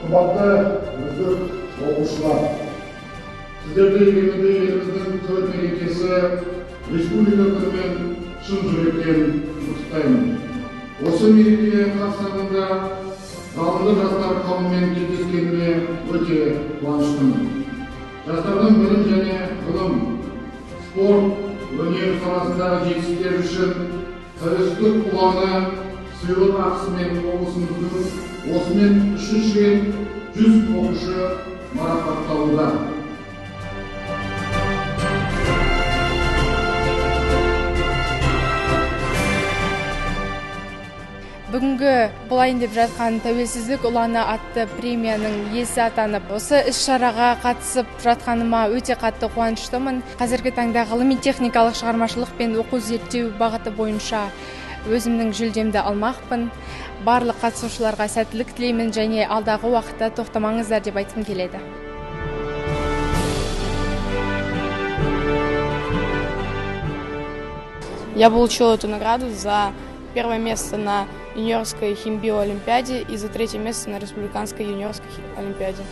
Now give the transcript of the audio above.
Qimmatli o'zbek o'quvchilar, sizlarga endi elimizning to'rt merekesi Respublika kunimen chin yurakdan qutluyman. O'sha mereke qarshısında dağlı жастар қауымымен кездескеніме өте қуаныштымын. Жастардың білім және ғылым, спорт, өнер саласындағы жетістіктері үшін тәуелсіздік ұланы сыйлық ақысымен облысымыздың осымен үшінші рет 100 оқушы марапатталуда. Бүгінгі болайын деп жатқан тәуелсіздік ұланы атты премияның иесі атанып, осы іс-шараға қатысып жатқаныма өте қатты қуаныштымын. Қазіргі таңда ғылыми-техникалық шығармашылық пен оқу зерттеу бағыты бойынша өзімнің жүлдемді алмақпын. Барлық қатысушыларға сәттілік тілеймін және алдағы уақытта тоқтамаңыздар деп айтқым келеді. Я получила эту награду за первое место на юниорской химбио-олимпиаде и за третье место на республиканской юниорской олимпиаде.